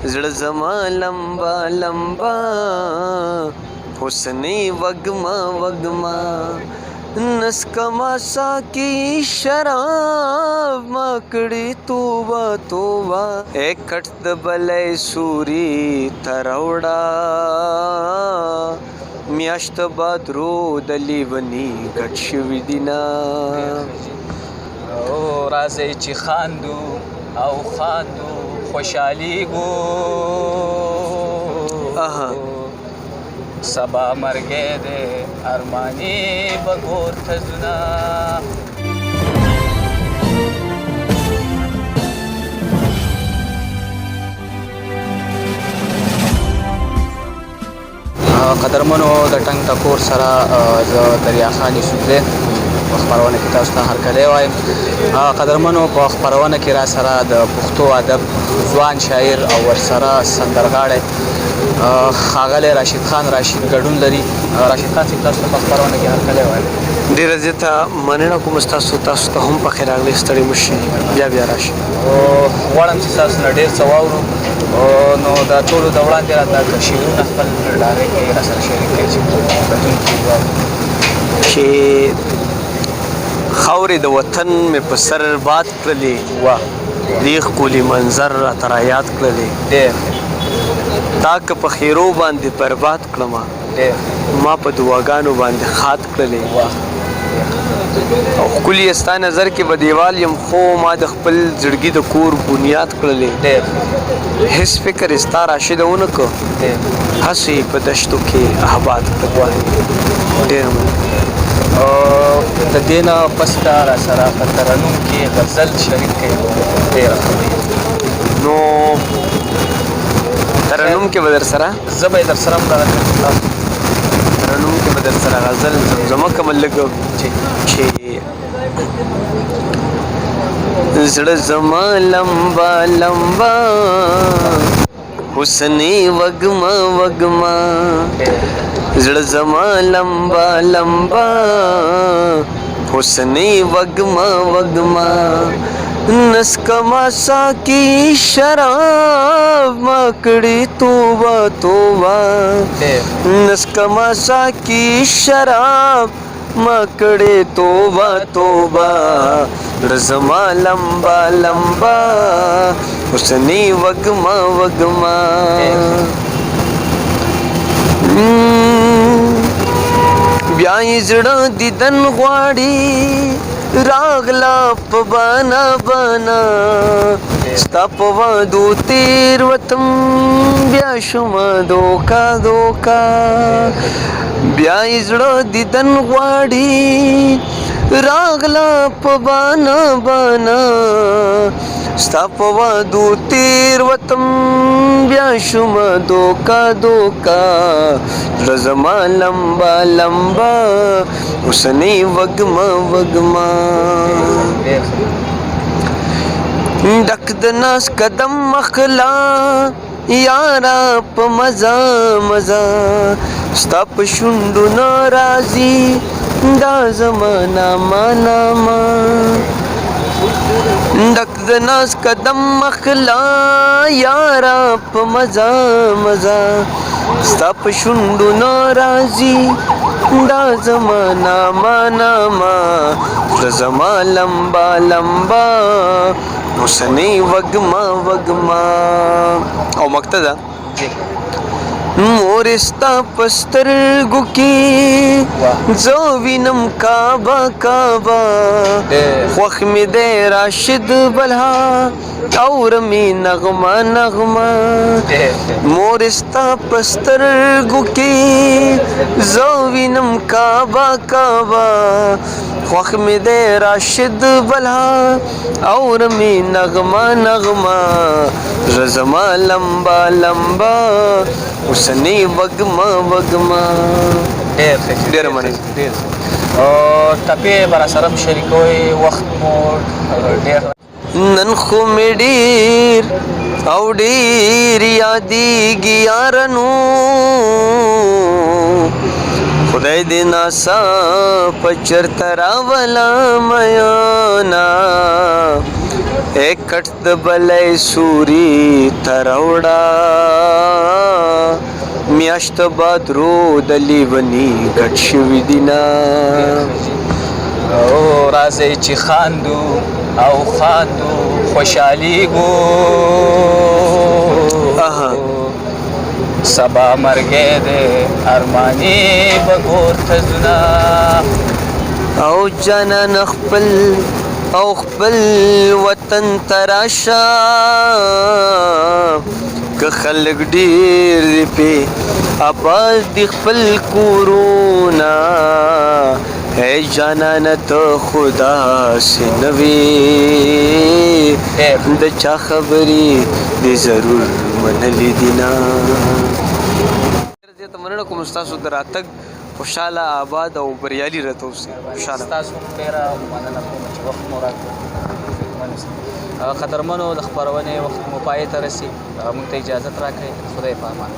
زړه زما لمبا لمبا حسنی وگما وگما نسکما ساکی شراب ما کړي توبه توبه اکټ د بلې سوري تروړه میاشت بادرو د لیونی ګټ شوي دینا او راځي چې خاندو او خاندو خوشحالیږو سبا مرګې دې ارماني بګور ته ځونه قدرمنو د ټنګ ټکور سره زه دریا خان یوسف دی په خپرونه کې تاسو ته هرکلی وایم قدرمنو په خپرونه کې را سره د پښتو ادب ځوان شاعر او ورسره سندرغاړی ښاغلی راشد خان راشد ګډون لري راشد خان صاحب تاسو ته په خپرونه کې هرکلی وایم ډېره زیاته مننه کوم ستاسو ته هم پخیر راغلی ستړي مه شئ بیا راشئ غواړم چې تاسو نه ډېر څه واورو نو دا ټولو د وړاندې راته شعرونه خپل ډارۍ کې را سره شریک کړئ چې کتونکي واورو چې خاورې د وطن مې په سر باد کړلې واه دې ښکلي منظر راته رایاد کړلې ډېر تا که په خیرو باندې برباد کړمه ډېر ما په دعاګانو باندې خات کړلې واه او ښکلي یې ستا نظر کې به دیوال یم خو ما د خپل زړګي د کور بنیاد کړلې ډېر هېڅ فکر یې ستا راشده ونه کړ هسې په دشتو کې آباد کړل ډېر د دې نه پس دا را سره په ترنم کې غزل شریک کوي ډېره ښه نو ترنم کې به در سره زه به یې در سره هم دغه ترنم کې به در سره غزل زما کومه لږ چې زړه زما لمبا لمبا حسنی وگما وگما زړه زما لمبا لمبا حسنی وگما وگما نسکما ساکی شراب ما کړي توبه توبه نسکما ساکی شراب ما کړي توبه توبه زما لمبا لمبا حسنی وگما وگما بیا یې زړه دیدن غواړي راغلا په بانا بانا ستا په وادو تېروتم بیا شومه دوکا دوکا بیا یې زړه دیدن غواړي راغلا په بانا بانا ستا په وادو تېروتم بیا شومه دوکا دوکا زړه زما لمبا لمبا حسنی وگما وگما ډک د ناز قدم مخلا یارا په مزا مزا ستا په شونډو نه راځي دا زمانه ناما ډک د ناز قدم مخلا یارا په مزا مزا ستا په شونډو نه راځي دا زمانه ناما زما لمبا لمبا حسنی وگما وگما او مقتدا مورستا پسترګو کې زه وینم کعبه کعبه خوښ مې دی راشد بلها اورمې نغمه نغمه مورستا پسترګو کې زه وینم کعبه کعبه خوښ مې دی راشد بلها اورمې نغمه نغمه زړه زما لمبا لمبا حسنی وگما وگما ډېر مننه ټپې به راسره هم شریکوئ وخت مو ډېر نن خو مې ډېر او ډېر یادېږي یارانو خدای دې ناڅاپه چېرته راوله میانا اکټ د بلې سوري ته راوړه میاشت بادرو د لیوني ګډ شوي دینه او راځئ چې خاندو او خاندو خوشحالیږو سبا مرګی دی ارماني به کور ته ځونه او جانان خپل او خپل وطن تراشه که خلک ډیر دی پې آباد دی خپل کورونه اے جانان ته خدا سے نوی د چا خبرې دې ضرور منلې دي نه زیاته مننه کوم ستاسو د راتګ خوشحاله آباد او بریالي راته اوسئ خوشحاله ستاسو ډېره مننه کوم چې وخت مو راکړ قدرمنو د خپرونې وخت مو پای ته رسي موږ ته اجازت راکړئ خدای په امان